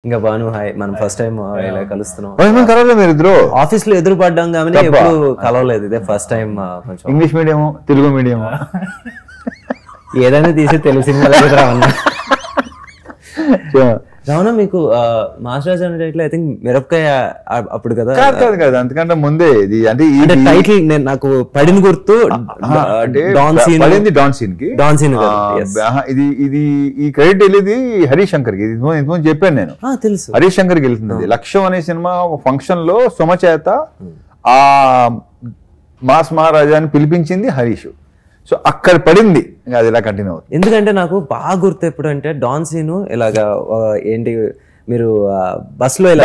ఇంకా బాను హాయ్ మనం first time ఇలా కలుస్తున్నాం. మీరు ఇద్దరు ఆఫీస్ లో ఎదురు పడ్డాం కానీ ఎప్పుడు కలవలేదు. ఇదే ఫస్ట్ టైం. కొంచెం ఇంగ్లీష్ మీడియం తెలుగు మీడియం ఏదైనా తీసి తెలుగు సినిమా దగ్గర రావణ. మీకు మాస్టర్ రాజా అనే టైటిల్ ఐ థింక్ మిరపకాయ అప్పుడు కదా? కాదు అంతకంటే ముందే ఇది. అంటే టైటిల్ నాకు పడిన గుర్తు డాన్ సీన్. ఇది ఈ క్రెడిట్ వెళ్ళేది హరీష్ శంకర్ కి. ఇంతకుముందు చెప్పాను నేను, తెలుసు. హరీష్ శంకర్ కి వెళ్తుంది. లక్ష్యం అనే సినిమా ఫంక్షన్ లో సుమ చేత ఆ మాస్ మహారాజాని పిలిపించింది హరీష్. సో అక్కడ పడింది, అది ఇలా కంటిన్యూ అవుతుంది. ఎందుకంటే నాకు బాగా గుర్తు ఎప్పుడు అంటే డాన్ సీను ఇలాగా ఏంటి మీరు బస్ లో ఇలా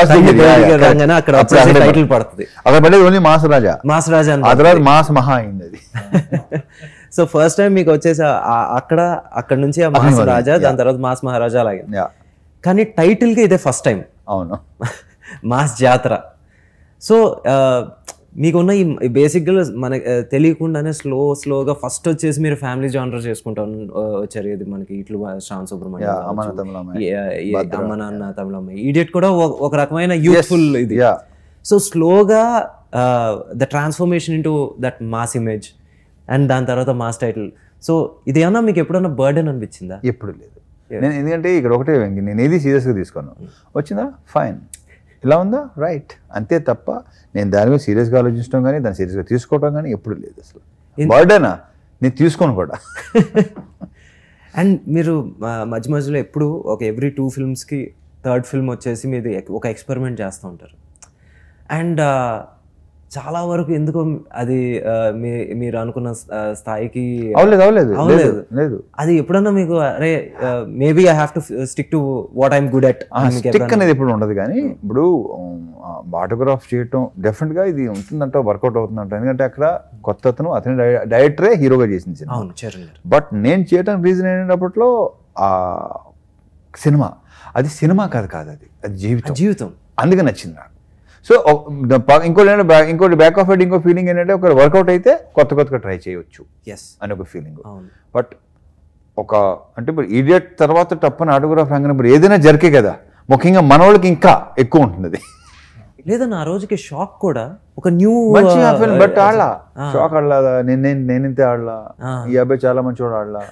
అక్కడ టైటిల్ పడుతుంది. అక్కడ పడేది ఓన్లీ మాస్ రాజా. ఆ తర్వాత మాస్ మహా అయింది అది. సో ఫస్ట్ టైం మీకు వచ్చేసి అక్కడ నుంచి ఆ మాస్ రాజా, దాని తర్వాత మాస్ మహారాజా అలాగే. కానీ టైటిల్ కి ఇదే ఫస్ట్ టైం. అవును, మాస్ జాతర. సో మీకున్న ఈ బేసిక్గా మనకి తెలియకుండానే స్లోగా ఫస్ట్ వచ్చేసి మీరు ఫ్యామిలీ జానర్ చేసుకుంటా వచ్చారు. ఇది మనకి ఇట్లు శ్రావణ్ సుబ్రహ్మణ్యం, అమ్మ నాన్న తమిళమ్మ, ఈడియట్ కూడా ఒక రకమైన యూత్ఫుల్ ఇది. సో స్లోగా the transformation into that mass image and దాని తర్వాత మాస్ టైటిల్. సో ఇది ఏమన్నా మీకు ఎప్పుడన్నా బర్డెన్ అనిపించిందా? ఎప్పుడు లేదు. నేను ఎందుకంటే ఇక్కడ ఒకటే, నేను ఏది సీరియస్గా తీసుకున్నాను. వచ్చిందా ఫైన్, ఇలా ఉందా రైట్, అంతే తప్ప నేను దాని మీద సీరియస్గా ఆలోచించడం కానీ దాన్ని సీరియస్గా తీసుకోవడం కానీ ఎప్పుడు లేదు. అసలు బర్డెనా నేను తీసుకోను కూడా. అండ్ మీరు మధ్య మధ్యలో ఎప్పుడు ఒక ఎవ్రీ 2 ఫిల్మ్స్కి థర్డ్ ఫిల్మ్ వచ్చేసి మీరు ఒక ఎక్స్పెరిమెంట్ చేస్తూ ఉంటారు. అండ్ చాలా వరకు ఎందుకో అది మీరు అనుకున్న స్థాయికి లేదు. అది ఎప్పుడన్నా మీకు అరే maybe I have to stick to what I'm good at stick అనేది ఎప్పుడు ఉండదు. కానీ ఇప్పుడు ఆటోగ్రాఫ్ చేయటం డెఫినెట్గా ఇది ఉంటుందంట, వర్కౌట్ అవుతుందంట. ఎందుకంటే అక్కడ కొత్త అతని డైరెక్టరే హీరోగా చేసింది సినిమా. బట్ నేను చేయటం రీజన్ ఏంటప్పట్లో ఆ సినిమా, అది సినిమా కాదు అది జీవితం. అందుకే నచ్చింది నాకు. సో ఇంకోటి బ్యాక్ ఆఫ్ ఇట్ ఇంకో ఫీలింగ్ ఏంటంటే ఒక వర్కౌట్ అయితే కొత్తగా ట్రై చేయవచ్చు అని ఒక ఫీలింగ్. బట్ అంటే ఇప్పుడు ఈడియట్ తర్వాత టప్పని ఆటోగ్రాఫ్ రంగనప్పుడు ఏదైనా జరిగే కదా, ముఖ్యంగా మన వాళ్ళకి ఇంకా ఎక్కువ ఉంటుంది అది. లేదన్న ఆ రోజుకి షాక్ కూడా ఒక న్యూ బట్ ఆడలా షాక్ ఆడలా, నేనింతే ఆడలా, ఈ అబ్బాయి చాలా మంచి వాడు ఆడలా,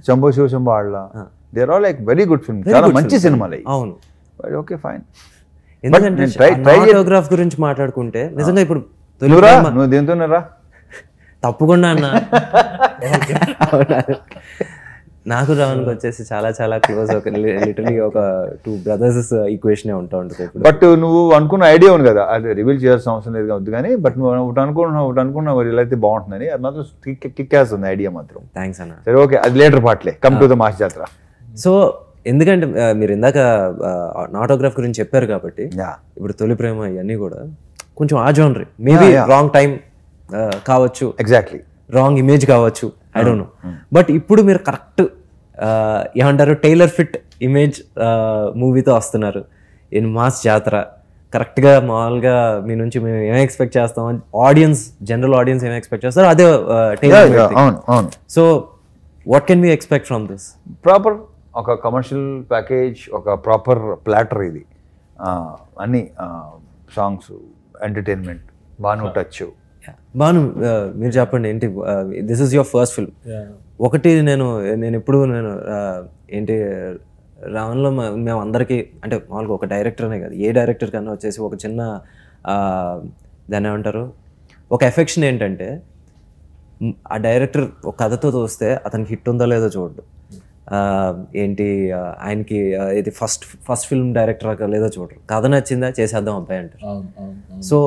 శంభో శివశంభో ఆడలా. There all like very good film, చాలా మంచి సినిమాలు. అవును, ఓకే ఫైన్. ఎందుకంటే ఆటోగ్రాఫ్ గురించి మాట్లాడుకుంటే నిజంగా ఇప్పుడు నువ్వు దేంతోనరా తప్పకుండా అన్న. నాకు రావణ్కి వచ్చేసి చాలా క్లోజ్, లిటరలీ ఒక 2 brothers ఈక్వేషన్ ఉంటా ఉంటుంది. బట్ నువ్వు అనుకున్న ఐడియా ఉంది కదా, అది రివీల్ చేయాల్సిన అవసరం లేదు కావద్దు. కానీ బట్ నువ్వు ఒకటి అనుకున్నావు ఇలా అయితే బాగుంటుందని, అది మాత్రం కిక్ చేస్తుంది ఐడియా మాత్రం. థ్యాంక్స్ అన్న. సరే ఓకే, అది లేటర్ పార్ట్లే, come to the mass Jathara. So ఎందుకంటే మీరు ఇందాక ఆటోగ్రాఫ్ గురించి చెప్పారు కాబట్టి ఇప్పుడు తొలి ప్రేమ ఇవన్నీ కూడా కొంచెం ఆ జోనరీ, మేబీ రాంగ్ టైం కావచ్చు, ఎగ్జాక్ట్లీ రాంగ్ ఇమేజ్ కావచ్చు, ఐ డోంట్ నో. బట్ ఇప్పుడు మీరు కరెక్ట్ ఏమంటారు టైలర్ ఫిట్ ఇమేజ్ మూవీతో వస్తున్నారు ఇన్ మాస్ జాతర. కరెక్ట్గా మామూలుగా మీ నుంచి మేము ఏం ఎక్స్పెక్ట్ చేస్తాం, జనరల్ ఆడియన్స్ ఏం ఎక్స్పెక్ట్ చేస్తారో అదే trailer. So what can we expect from this? Proper ఒక కమర్షియల్ ప్యాకేజ్, ఒక ప్రాపర్ ప్లాటర్ ఇది. అన్ని songs, entertainment, Banu touch. Banu మీరు చెప్పండి ఏంటి, this is your first film. ఒకటి నేను ఎప్పుడు ఏంటి రావణ్లో మేము అందరికీ అంటే మామూలుగా ఒక డైరెక్టర్ అనే కాదు, ఏ డైరెక్టర్ కన్నా వచ్చేసి ఒక చిన్న దాన్ని ఏమంటారు ఒక ఎఫెక్షన్ ఏంటంటే ఆ డైరెక్టర్ ఒక కథతో చూస్తే అతనికి హిట్ ఉందో లేదో చూడడు, ఏంటి ఆయనకి ఇది ఫస్ట్ ఫిల్మ్ డైరెక్టర్ లేదో చూడరు, కథ నచ్చిందా చేసేద్దాం అబ్బాయి అంటారు. సో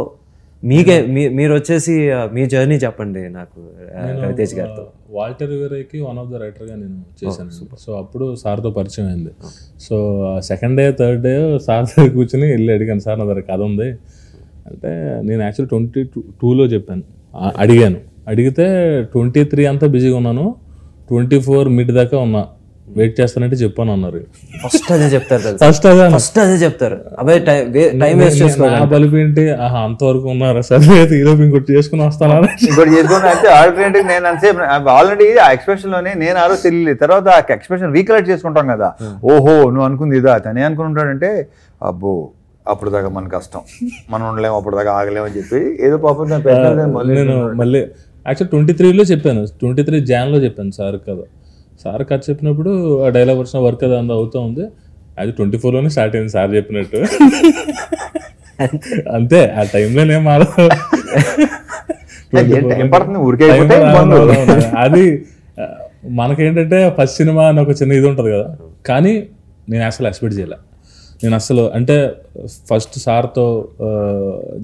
మీరు వచ్చేసి మీ జర్నీ చెప్పండి నాకు రవితేజ్ గారితో. వాల్టర్ రివెరాకి వన్ ఆఫ్ ద రైటర్గా నేను చేశాను. సో అప్పుడు సార్తో పరిచయం అయింది. So second day third day sir దగ్గర కూర్చొని వెళ్ళి అడిగాను, సార్ నా దగ్గర కథ ఉంది అంటే. నేను యాక్చువల్లీ 22లో చెప్పాను, అడిగితే 23 అంతా బిజీగా ఉన్నాను, 24 మిడ్ దాకా ఉన్నా వెయిట్ చేస్తానంటే చెప్పాను అన్నారు. ఫస్ట్ అదే చెప్తారు, ఫస్ట్ అదే చెప్తారు. అబ్బాయి టైం వేస్ట్ చేసుకో. బలిపి ఏంటి, అంతవరకు ఉన్నారా, సరే ఈరోజు ఇంకోటి చేసుకుని వస్తానా, ఇంకోటి చేసుకుని అంటే ఆల్టర్నేటివ్. నేను అంతసేపు ఆల్రెడీ ఆ ఎక్స్ప్రెషన్ లోనే నేను ఆ రోజు తెలియలేదు, తర్వాత ఆ ఎక్స్ప్రెషన్ రీకలెక్ట్ చేసుకుంటాం కదా, ఓహో నువ్వు అనుకుంది ఇదా, తనే అనుకుంటాడంటే అబ్బో అప్పుడు దాకా మన కష్టం, మనం ఉండలేము, అప్పుడు దాకా ఆగలేము అని చెప్పి ఏదో పాపం నేను మళ్ళీ యాక్చువల్ 23లో చెప్పాను, 23 జాన్లో చెప్పాను సార్ కదా. సార్ కథ చెప్పినప్పుడు ఆ డైలాగ్ వచ్చిన వర్క్ అది అంతా అవుతూ ఉంది, అది 24లోనే స్టార్ట్ అయింది సార్ చెప్పినట్టు. అంతే, ఆ టైంలో నేను అది మనకేంటంటే ఫస్ట్ సినిమా అని ఒక చిన్న ఇది ఉంటుంది కదా, కానీ నేను అసలు ఎక్స్పెక్ట్ చేయలే. నేను అసలు అంటే ఫస్ట్ సార్తో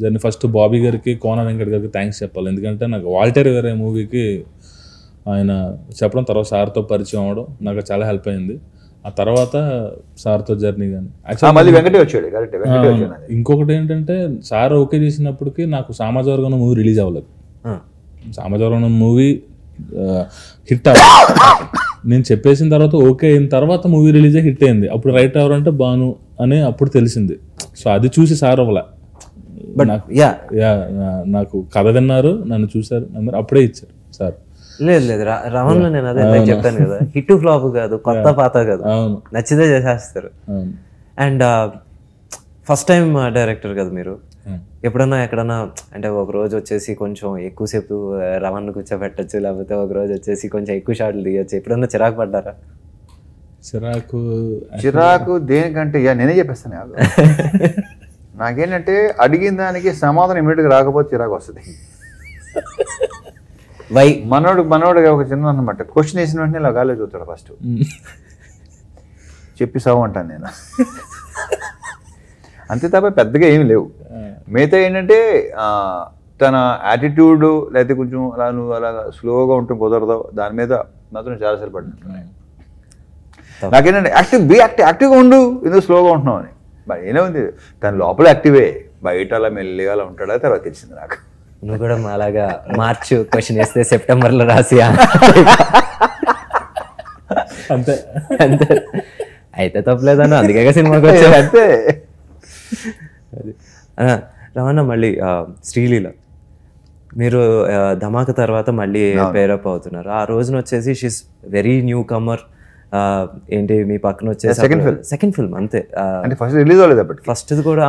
జర్నీ, ఫస్ట్ బాబీ గారికి, కోన వెంకట్ గారికి థ్యాంక్స్ చెప్పాలి. ఎందుకంటే నాకు వాల్టర్ వేరే మూవీకి ఆయన చెప్పడం, తర్వాత సార్తో పరిచయం అవ్వడం నాకు చాలా హెల్ప్ అయింది. ఆ తర్వాత సార్తో జర్నీ కానీ ఇంకొకటి ఏంటంటే సార్ ఓకే చేసినప్పటికీ నాకు సామాజిక మూవీ రిలీజ్ అవ్వలేదు. సామాజిక మూవీ హిట్ అవ్వలేదు. నేను చెప్పేసిన తర్వాత ఓకే అయిన తర్వాత మూవీ రిలీజ్ హిట్ అయింది. అప్పుడు రైట్ ఎవరంటే బాను అని అప్పుడు తెలిసింది. సో అది చూసి సార్ అవ్వలే, నాకు కథ విన్నారు, నన్ను చూసారు, అప్పుడే ఇచ్చారు సార్. లేదు రమణలో నేను అదే చెప్పాను కదా, హిట్ ఫ్లాప్ కాదు, కొత్త పాత కాదు, నచ్చితే చేసేస్తారు. అండ్ ఫస్ట్ టైం డైరెక్టర్ కదా మీరు, ఎప్పుడన్నా ఎక్కడన్నా అంటే ఒక రోజు వచ్చేసి కొంచెం ఎక్కువసేపు రమణ్ కూర్చోబెట్టచ్చు, లేకపోతే ఒక రోజు వచ్చేసి కొంచెం ఎక్కువ షాట్లు తీయచ్చు, ఎప్పుడన్నా చిరాకు పడ్డారా? చిరాకు దేనికంటే నేనే చెప్పేస్తాను. నాకేంటంటే అడిగిన దానికి సమాధానం ఇమీడియట్గా రాకపోతే చిరాకు వస్తుంది. మనోడు ఒక చిన్న అన్నమాట, క్వశ్చన్ వేసిన వెంటనే ఇలా గాల్లో చూస్తాడు ఫస్ట్, చెప్పి సాగు అంటాను నేను. అంతే తప్ప పెద్దగా ఏమి లేవు. మిగతా ఏంటంటే తన యాటిట్యూడ్, లేకపోతే కొంచెం అలా నువ్వు అలాగా స్లోగా ఉంటూ కుదరదు, దాని మీద మాత్రం చాలాసార్లు పడినట్టు. నాకేంటంటే యాక్టివ్గా ఉండు, ఎందుకు స్లోగా ఉంటున్నావు అని. మరి ఏముంది, తన లోపల యాక్టివే, బయట అలా మెల్లిగా అలా ఉంటాడా తర్వాత తెలిసింది నాకు. నువ్వు కూడా అలాగా మార్చ్ క్వశ్చన్ వేస్తే సెప్టెంబర్లో రాసి అంతే అంతే అయితే తప్పలేదన్న, అందుకే సినిమాకి వచ్చాను. అంతే. రమణ, మళ్ళీ శ్రీలీల మీరు ధమాక తర్వాత మళ్ళీ పేరప్ అవుతున్నారు. ఆ రోజున వచ్చేసి షీస్ వెరీ న్యూ కమర్. ఏంటి మీ పక్కన వచ్చేసి సెకండ్ ఫిల్మ్ అంతే, అంటే ఫస్ట్ రిలీజ్ అవ్వలేదు అప్పటి, ఫస్ట్ కూడా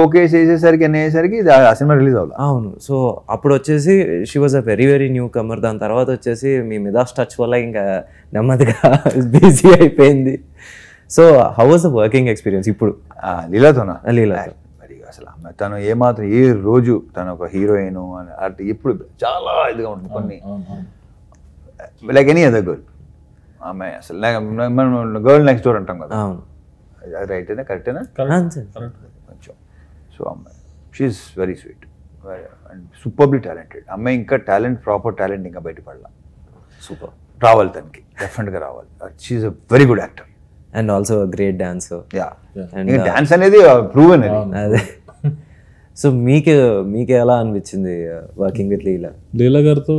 ఓకే చేసేసరికి అనేసరికి ఆ సినిమా రిలీజ్ అవ్వాలి. అవును. సో అప్పుడు వచ్చేసి she was a very newcomer. దాని తర్వాత వచ్చేసి మీ మిదాస్ టచ్ వల్ల ఇంకా నెమ్మదిగా బిజీ అయిపోయింది. So how was the working experience ఇప్పుడు లీలాతోనా? లీలాతో మరి అసలు తను ఏమాత్రం ఏ రోజు తను ఒక హీరోయిన్ అంటే ఇప్పుడు చాలా ఇదిగా ఉంటుంది కొన్ని, లైక్ ఎనీ అదర్ గర్ల్. అమ్మాయి అసలు మనం గర్ల్ నెక్స్ట్ డోర్ అంటాం కదా, అది రైటేనా, కరెక్టేనా? కొంచెం. సో అమ్మాయి she's very sweet and superly talented అమ్మాయి. ఇంకా టాలెంట్, ప్రాపర్ టాలెంట్ ఇంకా బయటపడలా. సూపర్ రావాలి తనకి, డెఫినెట్గా రావాలి. She's a very good actor and also great dancer. Dance అనేది ప్రూవెన్. అదే. సో మీకు ఎలా అనిపించింది వర్కింగ్ విత్ లీలా? లీలా గారితో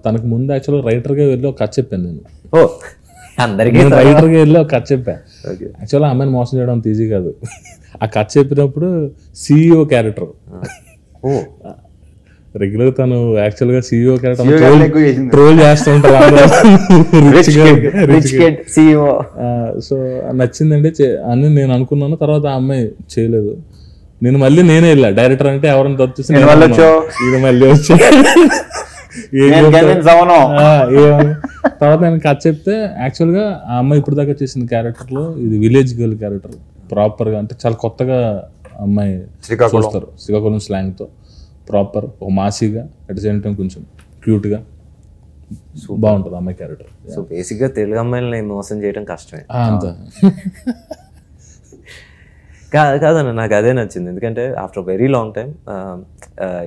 తనకు ముందు యాక్చువల్గా రైటర్గా వెళ్ళి ఒక కథ చెప్పాను నేను. అందరికీ రైటర్గా వెళ్ళి ఒక కథ చెప్పాను. యాక్చువల్గా అమ్మాయిని మోసం చేయడం అంత ఈజీ కాదు. ఆ కథ చెప్పినప్పుడు CEO క్యారెక్టర్, రెగ్యులర్ తను యాక్చువల్గా CEO క్యారెక్టర్ ట్రోల్ చేస్తూ ఉంటారు. సో నచ్చిందండి అని నేను అనుకున్నాను. తర్వాత ఆ అమ్మాయి చేయలేదు. నేనే వెళ్ళా డైరెక్టర్ అంటే ఎవరైనా తప్పిస్తే మళ్ళీ వచ్చి తర్వాత నేను కథ చెప్తే యాక్చువల్గా ఆ అమ్మాయి ఇప్పుడు దాకా చేసిన క్యారెక్టర్లో ఇది విలేజ్ గర్ల్ క్యారెక్టర్ ప్రాపర్గా, అంటే చాలా కొత్తగా అమ్మాయి చూస్తారు. శ్రీకాకుళం స్లాంగ్తో ప్రాపర్ ఒక మాసీగా, అట్ ద సేమ్ టైం కొంచెం క్యూట్గా బాగుంటుంది అమ్మాయి క్యారెక్టర్. సో బేసిక్గా తెలుగు అమ్మాయిలని మోసం చేయడం కష్టమే. అంతే కాదన్న, నాకు అదే నచ్చింది. ఎందుకంటే ఆఫ్టర్ వెరీ లాంగ్ టైం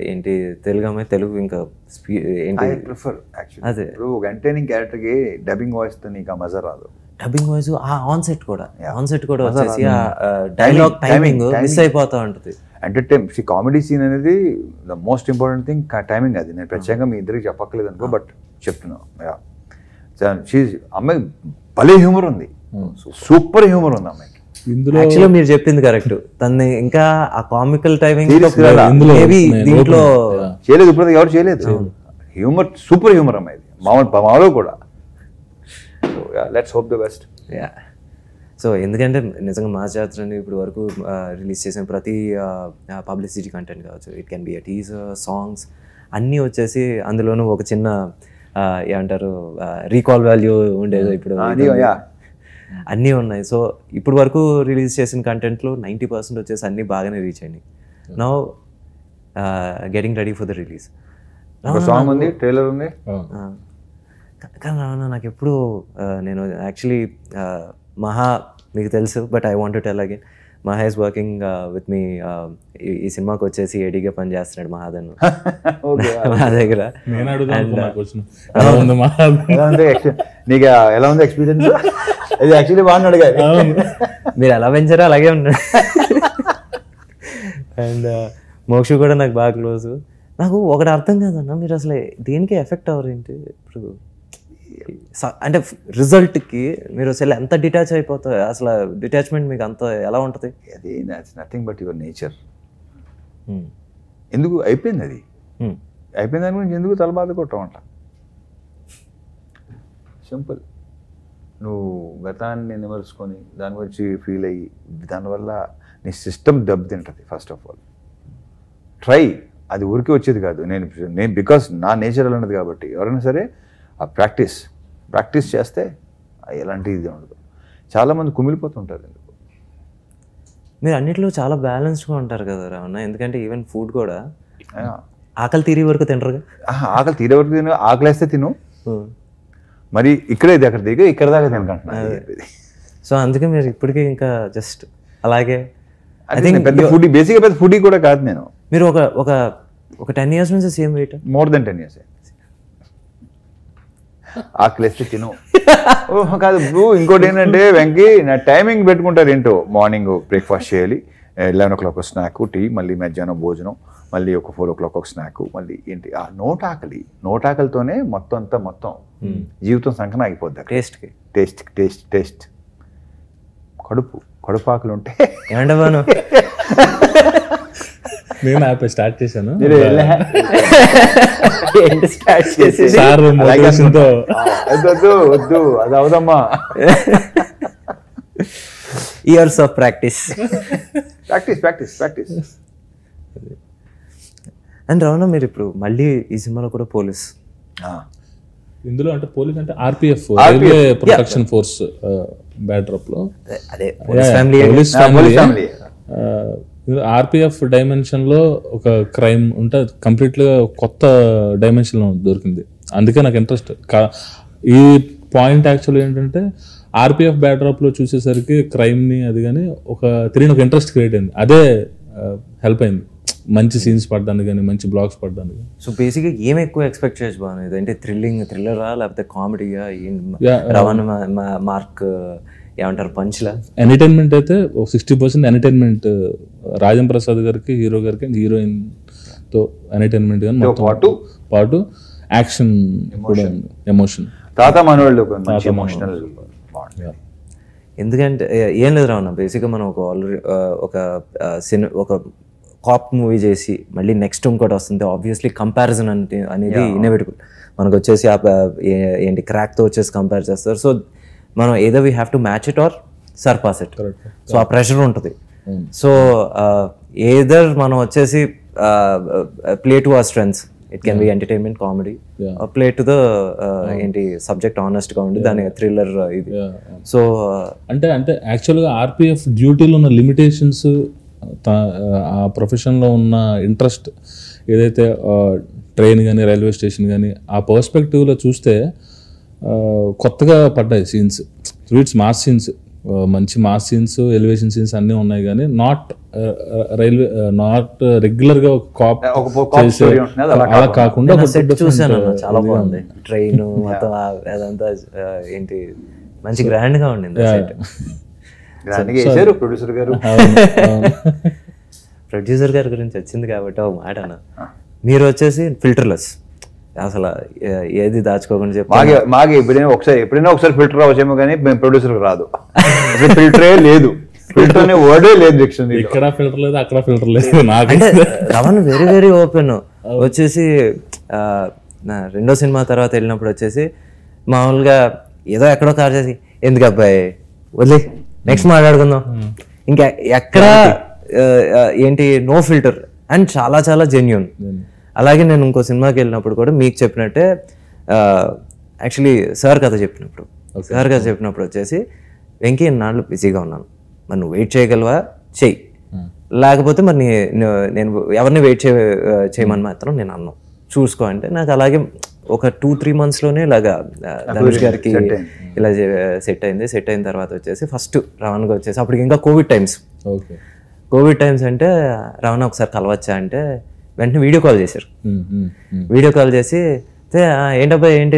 ఏంటి తెలుగు అమ్మాయి తెలుగు ఇంకా ఏంటి ప్రిఫర్ అదే. ఒక ఎంటర్టైనింగ్ క్యారెక్టర్కి డబ్బింగ్ వాయిస్తో నీకు ఆ మజా రాదు. డబ్బింగ్ వాయిస్ ఆన్ సెట్ కూడా వచ్చేసి ఆ డైలాగ్ టైమింగ్ మిస్ అయిపోతా ఉంటుంది. ఎంటర్టైన్ కామెడీ సీన్ అనేది the most important thing, timing. అది నేను ప్రత్యేకంగా మీ ఇద్దరికి చెప్పక్కలేదు అనుకో, బట్ చెప్తున్నాను. అమ్మాయి భలే హ్యూమర్ ఉంది, సూపర్ హ్యూమర్ ఉంది అమ్మాయికి. ఇందులో యాక్చువల్లీ మీరు చెప్పింది కరెక్ట్. తనని ఇంకా ఆ కామికల్ టైమింగ్ ఇందులో దీంట్లో చేయలేదు, ఇప్పుడు ఎవరు చేయలేదు. హ్యూమర్, సూపర్ హ్యూమర్ అమ్మాయి, మామూలు కూడా. Let's hope the best. So ఎందుకంటే నిజంగా మా జాతరని ఇప్పుడు వరకు రిలీజ్ చేసిన ప్రతి పబ్లిసిటీ కంటెంట్ కావచ్చు, it can be a teaser, songs అన్నీ వచ్చేసి అందులోనూ ఒక చిన్న ఏమంటారు రీకాల్ వాల్యూ ఉండేది. ఇప్పుడు అన్నీ ఉన్నాయి. సో ఇప్పుడు వరకు రిలీజ్ చేసిన కంటెంట్లో 90% వచ్చేసి అన్నీ బాగానే రీచ్ అయినాయి. Now getting ready for the release. Song ఉంది, ట్రైలర్ ఉంది. కానీ రావణ నాకు ఎప్పుడు నేను యాక్చువల్లీ మహా మీకు తెలుసు, but I want to tell again, మహా ఇస్ వర్కింగ్ విత్ మీ. ఈ సినిమాకి వచ్చేసి ఏడీగా పని చేస్తున్నాడు మహాదన్ మా దగ్గర. నీకు ఎలా ఉంది ఎక్స్పీరియన్స్? ఇది యాక్చువల్లీ బాగున్నాడు కదా, మీరు ఎలా పెంచారో అలాగే ఉన్నాడు. అండ్ మోక్షు కూడా నాకు బాగా క్లోజ్. నాకు ఒకటి అర్థం కాదన్న, మీరు అసలు దేనికి ఎఫెక్ట్ అవ్వరు ఏంటి ఇప్పుడు? అంటే రిజల్ట్కి మీరు అసలు ఎంత డిటాచ్ అయిపోతారు? అసలు డిటాచ్మెంట్ మీకు అంత ఎలా ఉంటుంది? అది నథింగ్ బట్ యువర్ నేచర్. ఎందుకు అయిపోయింది, అది అయిపోయిన దాని గురించి ఎందుకు తల బాధ కొట్టమంట? సింపుల్. నువ్వు గతాన్ని నిమరుచుకొని దాని గురించి ఫీల్ అయ్యి దానివల్ల నీ సిస్టమ్ దెబ్బతింటుంది. ఫస్ట్ ఆఫ్ ఆల్ ట్రై, అది ఊరికే వచ్చేది కాదు. నేను బికాస్ నా నేచర్ అలా ఉన్నది కాబట్టి ఎవరైనా సరే ఆ ప్రాక్టీస్ చేస్తే ఎలాంటి ఇది ఉండదు. చాలామంది కుమిలిపోతుంటారు. ఎందుకు మీరు అన్నిట్లో చాలా బ్యాలెన్స్డ్గా ఉంటారు కదా రావణ. ఎందుకంటే ఈవెన్ ఫుడ్ కూడా ఆకలి తీరే వరకు తినరుగా. ఆకలి తీరే వరకు తిను, ఆకలి వేస్తే తిను, మరి ఇక్కడేది అక్కడ దిగి ఇక్కడ దాకా తినకంటున్నా. సో అందుకే మీరు ఇప్పటికీ ఇంకా జస్ట్ అలాగే. పెద్ద ఫుడ్, బేసిక్గా పెద్ద ఫుడ్ కూడా కాదు నేను. మీరు ఒక 10 years నుంచి same wait? More than 10 years. ఆకలిస్తే తిను. ఓహో కాదు బ్రూ, ఇంకోటి ఏంటంటే వెంకీ నా టైమింగ్ పెట్టుకుంటారు. ఏంటో మార్నింగ్ బ్రేక్ఫాస్ట్ చేయాలి, 11 o'clock ఒక స్నాక్, టీ, మళ్ళీ మధ్యాహ్నం భోజనం, మళ్ళీ ఒక 4 o'clock ఒక స్నాక్, మళ్ళీ ఏంటి ఆ నోటాకలితోనే మొత్తం జీవితం సంకన ఆగిపోద్ది. టేస్ట్ కడుపు ఆకలి ఉంటే ఏమంటాను. నేను యాప్ స్టార్ట్ చేశాను. వద్దు అది అవదమ్మా. Years of practice. And Ravana, మీరు ఇప్పుడు మళ్ళీ ఈ సినిమాలో కూడా పోలీస్. ఇందులో అంటే పోలీస్ అంటే RPF, railway protection force backdrop లో అదే పోలీస్ ఫ్యామిలీ. ఆర్పిఎఫ్ డైమెన్షన్ లో ఒక క్రైమ్ ఉంటే కంప్లీట్ గా కొత్త డైమెన్షన్ లో దొరికింది. అందుకే నాకు ఇంట్రెస్ట్. ఈ పాయింట్ యాక్చువల్ ఏంటంటే ఆర్పిఎఫ్ బ్యాక్డ్రాప్ లో చూసేసరికి క్రైమ్ ని అది కానీ ఒక తెలియని ఒక ఇంట్రెస్ట్ క్రియేట్ అయింది. అదే హెల్ప్ అయింది మంచి సీన్స్ పడడానికి కానీ, మంచి బ్లాగ్స్ పడడానికి. సో బేసిక్గా ఏం ఎక్కువ ఎక్స్పెక్ట్ చేయొచ్చు బాగుంది అంటే థ్రిల్లరా లేకపోతే కామెడీగా? రవాణా మార్క్ ఏమంటారు పంచ్లా? ఎంటర్టైన్మెంట్ అయితే 60% ఎంటర్టైన్మెంట్. రాజం ప్రసాద్ గారికి, హీరో గారికి అండ్ హీరోయిన్ తో ఎంటర్టైన్మెంట్ కానీ పాటు యాక్షన్ కూడా, ఎమోషన్. తాత మనోళ్ళు ఎమోషనల్. ఎందుకంటే ఏం లేదు రావణ, బేసిక్గా మనం ఒక కాప్ మూవీ చేసి మళ్ళీ నెక్స్ట్ ఇంకోటి వస్తుంది. ఆబ్వియస్లీ కంపారిజన్ అనేది ఇన్నోవేటబుల్. మనకు వచ్చేసి ఏంటి క్రాక్తో వచ్చేసి కంపేర్ చేస్తారు. సో మనం ఏదో we have to match it or surpass it. So ఆ ప్రెషర్ ఉంటుంది. సో ఏదర్ మనం వచ్చేసి play to our strengths. It can be entertainment, comedy, play to the ఏంటి సబ్జెక్ట్ ఆనెస్ట్గా ఉండి దాని థ్రిల్లర్ ఇది. సో అంటే యాక్చువల్గా ఆర్పిఎఫ్ డ్యూటీలో ఉన్న లిమిటేషన్స్, ఆ ప్రొఫెషన్లో ఉన్న ఇంట్రెస్ట్ ఏదైతే ట్రైన్ కానీ, రైల్వే స్టేషన్ కానీ, ఆ పర్స్పెక్టివ్లో చూస్తే కొత్తగా పడ్డాయి సీన్స్. ఇట్స్ మాస్ సీన్స్, మంచి మాస్ సీన్స్, ఎలివేషన్ సీన్స్ అన్నీ ఉన్నాయి. కానీ నాట్ రెగ్యులర్గా కాప్ అలా కాకుండా చూసాను, చాలా బాగుంది. ట్రైన్ మొత్తం అదంతా ఏంటి మంచి గ్రాండ్ గా ఉండింది. ప్రొడ్యూసర్ గారి గురించి వచ్చింది కాబట్టి ఒక మాట అన్న, మీరు వచ్చేసి ఫిల్టర్లెస్. అసలు ఏది దాచుకోకుండా చెప్పి మాకు ఎప్పుడైనా ఒకసారి ఫిల్టర్ అవచ్చేమో కానీ మేము ప్రొడ్యూసర్కి రాదు. ఫిల్టరే లేదు, ఫిల్టర్ అనే వర్డే లేదు డిక్షనరీ. ఇక్కడ ఫిల్టర్ లేదు, అక్కడ ఫిల్టర్ లేదు. అంటే రమణ వెరీ వెరీ ఓపెన్. వచ్చేసి నా రెండో సినిమా తర్వాత వెళ్ళినప్పుడు వచ్చేసి మామూలుగా ఏదో ఎక్కడో కార్ చేసి ఎందుకు అబ్బాయి వదిలే నెక్స్ట్ మాట్లాడుకుందాం, ఇంకా ఎక్కడ ఏంటి నో ఫిల్టర్ అండ్ చాలా చాలా జెన్యూన్. అలాగే నేను ఇంకో సినిమాకి వెళ్ళినప్పుడు కూడా మీకు చెప్పినట్టే యాక్చువల్లీ సార్ కథ చెప్పినప్పుడు వచ్చేసి వెంకీ నాళ్ళు బిజీగా ఉన్నాను, మరి నువ్వు వెయిట్ చేయగలవా చెయ్యి, లేకపోతే మరి నేను ఎవరిని వెయిట్ చేయమని మాత్రం నేను అన్నాను చూసుకో అంటే నాకు అలాగే ఒక 2-3 monthsలోనే ఇలాగా ధనుష్ గారికి ఇలా సెట్ అయింది. సెట్ అయిన తర్వాత వచ్చేసి ఫస్ట్ రమణగా వచ్చేసి అప్పటికి ఇంకా కోవిడ్ టైమ్స్ అంటే రమణ ఒకసారి కలవచ్చా అంటే వెంటనే వీడియో కాల్ చేశారు. వీడియో కాల్ చేసి ఏంటబ్బా ఏంటి